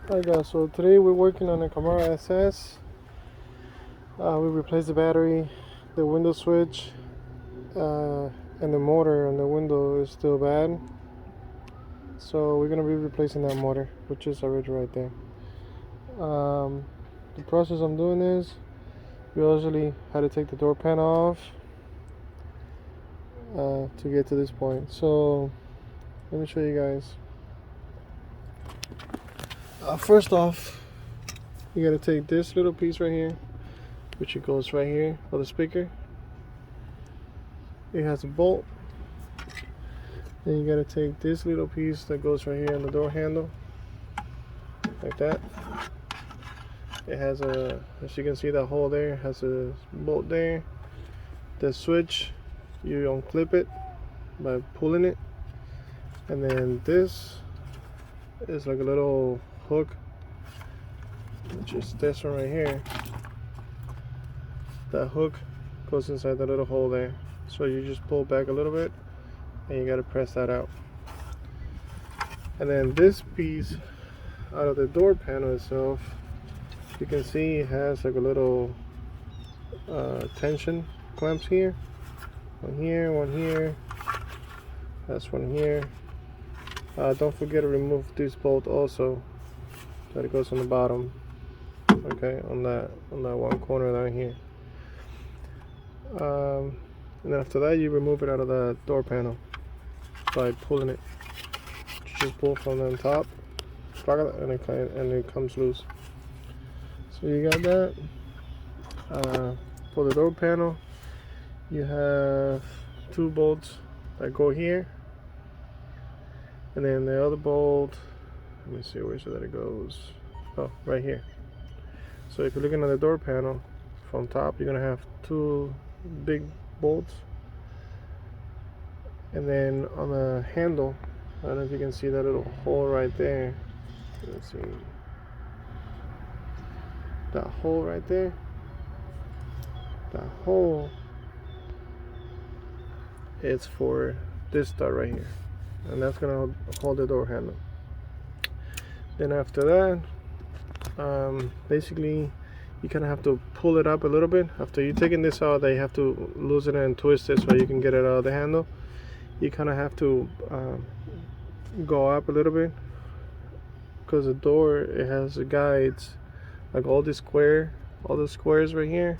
Alright guys, so today we're working on a Camaro SS. We replaced the battery, the window switch, and the motor on the window is still bad. So we're going to be replacing that motor, which is already right there. The process I'm doing is, we usually had to take the door panel off to get to this point. So let me show you guys. First off, you got to take this little piece right here, which it goes right here for the speaker. It has a bolt. Then you got to take this little piece that goes right here on the door handle, like that. It has a, as you can see, that hole there has a bolt there. The switch, you unclip it by pulling it, and then this is like a little hook, which is this one right here. That hook goes inside the little hole there, so you just pull back a little bit and you got to press that out. And then this piece out of the door panel itself, you can see it has like a little tension clamps here. One here, that's one here. Don't forget to remove this bolt also, that it goes on the bottom, okay, on that one corner down here. And then after that, you remove it out of the door panel by pulling it. You just pull from the top, and it comes loose. So you got that. For the door panel, you have two bolts that go here, and then the other bolt, let me see where so that it goes. Oh, right here. So if you're looking at the door panel from top, you're gonna have two big bolts, and then on the handle, I don't know if you can see that little hole right there. Let's see, that hole right there. That hole is for this stud right here, and that's gonna hold the door handle. Then after that, basically you kind of have to pull it up a little bit. After you're taking this out, you have to loosen it and twist it so you can get it out of the handle. You kind of have to go up a little bit, because the door, it has guides, like all the squares right here,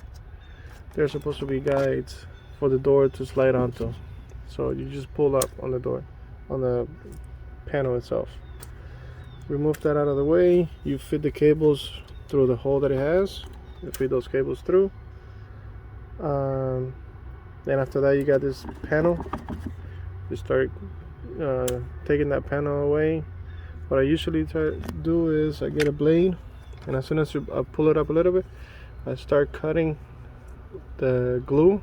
they're supposed to be guides for the door to slide onto. So you just pull up on the door, on the panel itself. Remove that out of the way. You fit the cables through the hole that it has. You feed those cables through. Then after that, you got this panel. You start taking that panel away. What I usually try to do is I get a blade, and as soon as I pull it up a little bit, I start cutting the glue.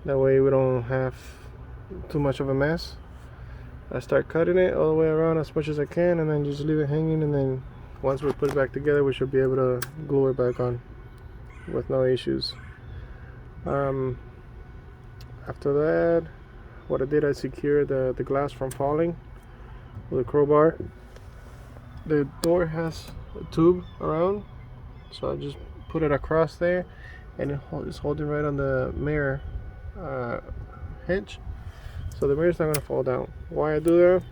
That way we don't have too much of a mess. I start cutting it all the way around as much as I can, and then just leave it hanging, and then once we put it back together, we should be able to glue it back on with no issues. After that, what I did, I secured the glass from falling with a crowbar. The door has a tube around, so I just put it across there, and it's holding right on the mirror hinge, so the mirror's not going to fall down. Why I do that?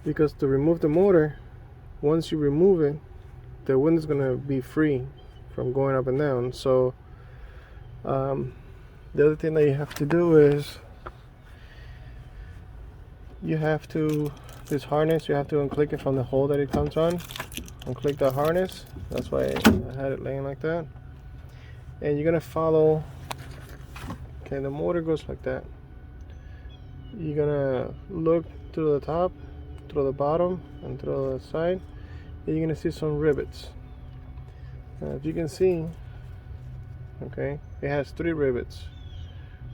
Because to remove the motor, once you remove it, the window's going to be free from going up and down. So the other thing that you have to do is, you have to, this harness, you have to unclick it from the hole that it comes on. Unclick the harness. That's why I had it laying like that. And you're gonna follow. Okay, the motor goes like that. You're gonna look to the top, to the bottom, and to the side, and you're gonna see some rivets. If you can see, okay, it has 3 rivets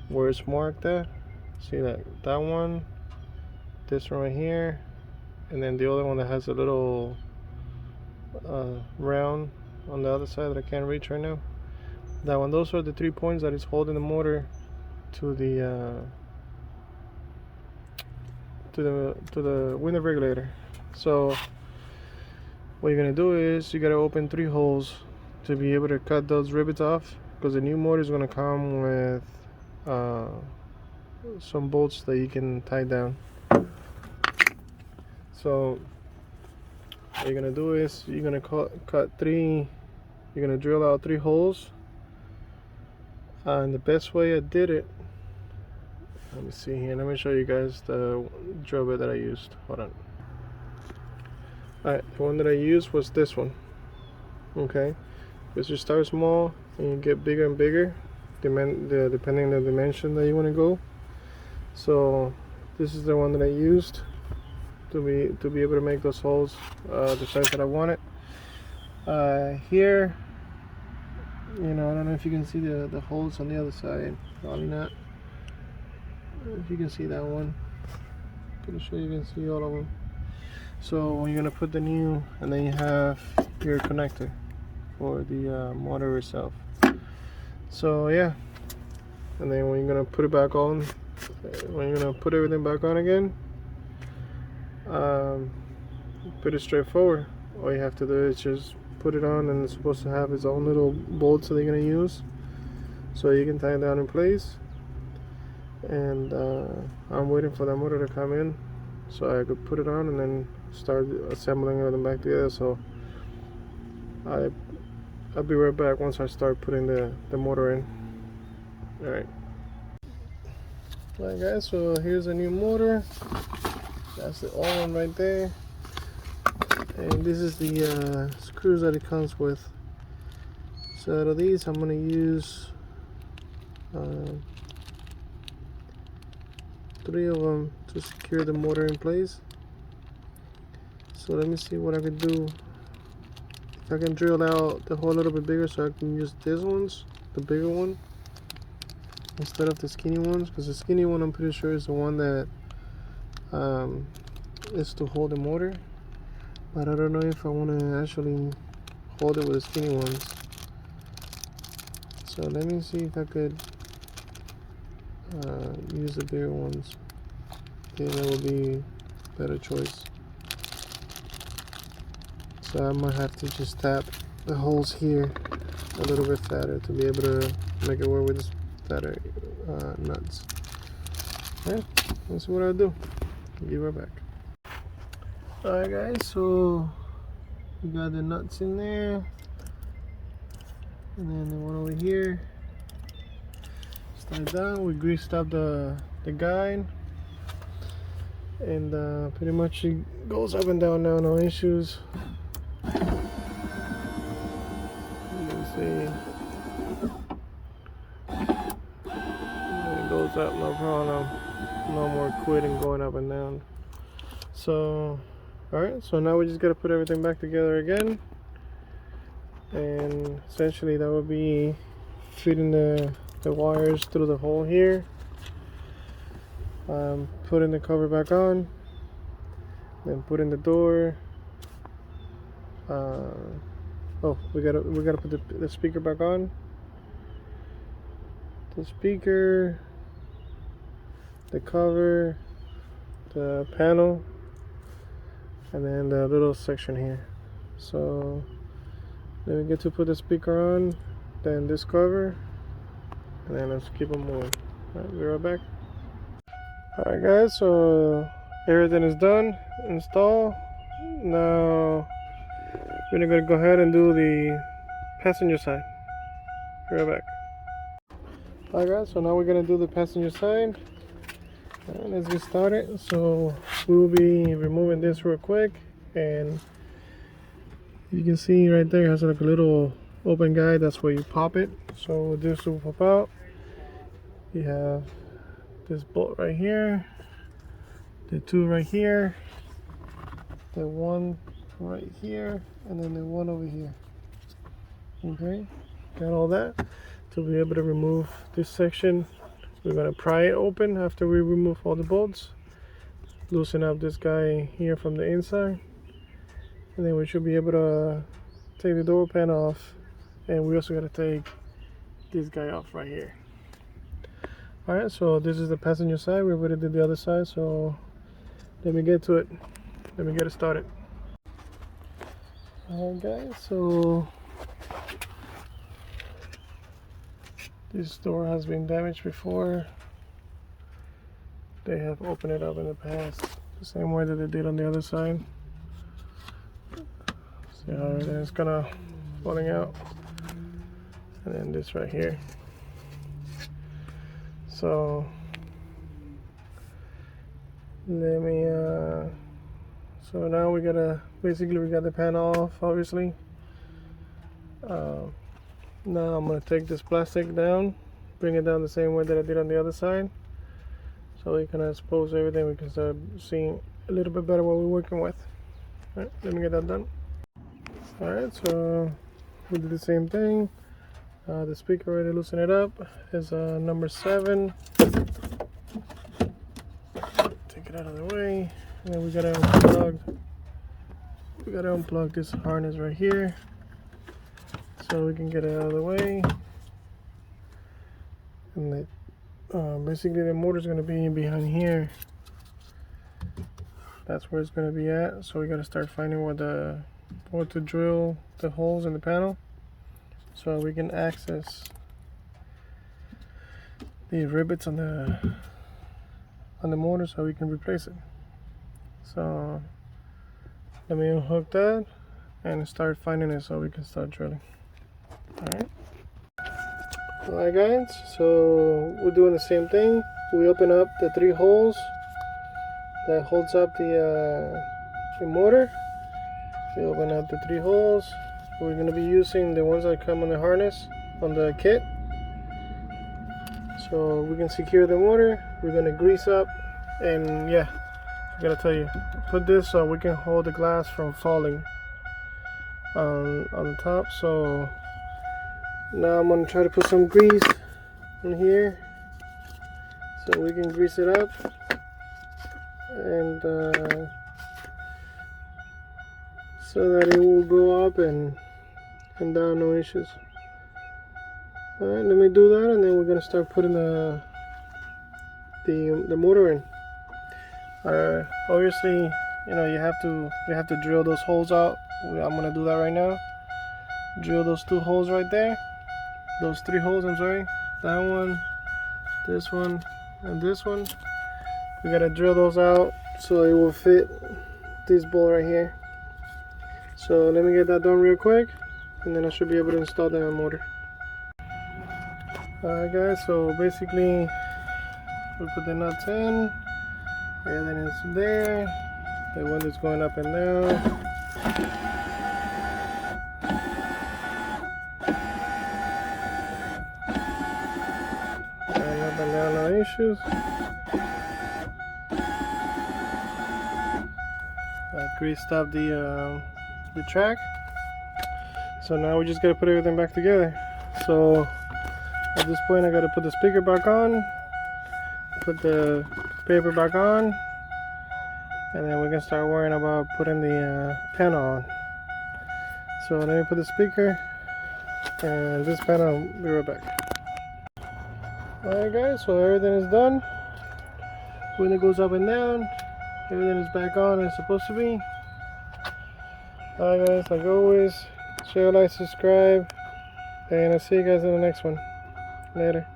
where it's marked at. See that one, this one right here, and then the other one that has a little round on the other side that I can't reach right now. That one. Those are the 3 points that is holding the motor to the window regulator. So what you're gonna do is you gotta open 3 holes to be able to cut those rivets off, because the new motor is gonna come with some bolts that you can tie down. So what you're gonna do is you're gonna cut 3. You're gonna drill out 3 holes, and the best way I did it, let me see here, let me show you guys the drill bit that I used. Hold on. Alright, the one that I used was this one. Okay, because you start small and you get bigger and bigger depending on the dimension that you want to go. So this is the one that I used to be able to make those holes the size that I wanted. Here, you know, I don't know if you can see the holes on the other side. Probably not. If you can see that one, pretty sure you can see all of them. So when you're gonna put the new, and then you have your connector for the motor itself. So yeah, and then when you're gonna put it back on, when you're gonna put everything back on again, pretty straightforward. All you have to do is just put it on, and it's supposed to have its own little bolts that you're gonna use, so you can tie it down in place. And I'm waiting for the motor to come in so I could put it on and then start assembling everything back together. So I'll be right back once I start putting the motor in. Alright guys, so here's a new motor. That's the old one right there, and this is the screws that it comes with. So out of these I'm going to use 3 of them to secure the motor in place. So let me see what I can do. If I can drill out the hole a little bit bigger so I can use these ones, the bigger one, instead of the skinny ones, because the skinny one I'm pretty sure is the one that is to hold the motor, but I don't know if I want to actually hold it with the skinny ones. So let me see if I could use the bigger ones. Okay, that will be a better choice. So I might have to just tap the holes here a little bit fatter to be able to make it work with this fatter nuts. Yeah, let's see what I'll do. I'll be right back. Alright guys, so we got the nuts in there, and then the one over here. Slide down. We greased up the guide, and pretty much it goes up and down now, no issues. You can see it goes up, no problem. No more quitting going up and down. So alright, so now we just gotta put everything back together again, and essentially that would be feeding the wires through the hole here, putting the cover back on, then putting the door. Oh, we gotta put the speaker back on. The speaker, the cover, the panel, and then the little section here. So then we get to put the speaker on, then this cover, and then let's keep them moving. Alright, be right back. Alright guys, so everything is done, install. Now we're gonna go ahead and do the passenger side. Be right back. Alright guys, so now we're gonna do the passenger side. Alright, let's get started. So we will be removing this real quick, and you can see right there it has like a little open guide. That's where you pop it. So this will pop out. You have this bolt right here, the 2 right here, the 1 right here, and then the 1 over here. Okay, got all that. To be able to remove this section, we're going to pry it open after we remove all the bolts, loosen up this guy here from the inside, and then we should be able to take the door pan off, and we also got to take this guy off right here. Alright, so this is the passenger side. We already did the other side, so let me get to it. Let me get it started. Alright guys, so this door has been damaged before. They have opened it up in the past the same way that they did on the other side. See how everything is kind of falling out, and then this right here. So let me so now we gotta basically we got the panel off, obviously. Now I'm gonna take this plastic down, bring it down the same way that I did on the other side, so we can expose everything. We can start seeing a little bit better what we're working with. All right, let me get that done. All right, so we did the same thing. The speaker already loosened it up. Is number 7. Take it out of the way, and then we gotta unplug this harness right here, so we can get it out of the way. And basically the motor is going to be behind here. That's where it's going to be at. So we got to start finding where to drill the holes in the panel, so we can access the rivets on the motor, so we can replace it. So let me unhook that and start finding it so we can start drilling. Alright guys, so we're doing the same thing. We open up the 3 holes that holds up the motor. We open up the 3 holes. We're going to be using the ones that come on the harness on the kit, so we can secure the motor. We're going to grease up, and yeah, I gotta tell you, put this so we can hold the glass from falling on the top. So now I'm going to try to put some grease in here so we can grease it up, and so that it will go up and down, no issues. Alright, let me do that, and then we're going to start putting the motor in. Obviously, you know, we have to drill those holes out. I'm going to do that right now. Drill those 2 holes right there. Those 3 holes, I'm sorry. That one, this one, and this one. We gotta drill those out so it will fit this bolt right here. So let me get that done real quick, and then I should be able to install the motor. Alright guys, so basically we put the nuts in. Everything is there. The one is going up and down. Up and down, no issues. I greased up the track. So now we just gotta put everything back together. So at this point I gotta put the speaker back on, put the paper back on, and then we can start worrying about putting the panel on. So let me put the speaker and this panel. I'll be right back. Alright guys, so everything is done. When it goes up and down, everything is back on as it's supposed to be. Alright guys, like always, share, like, subscribe, and I'll see you guys in the next one. Later.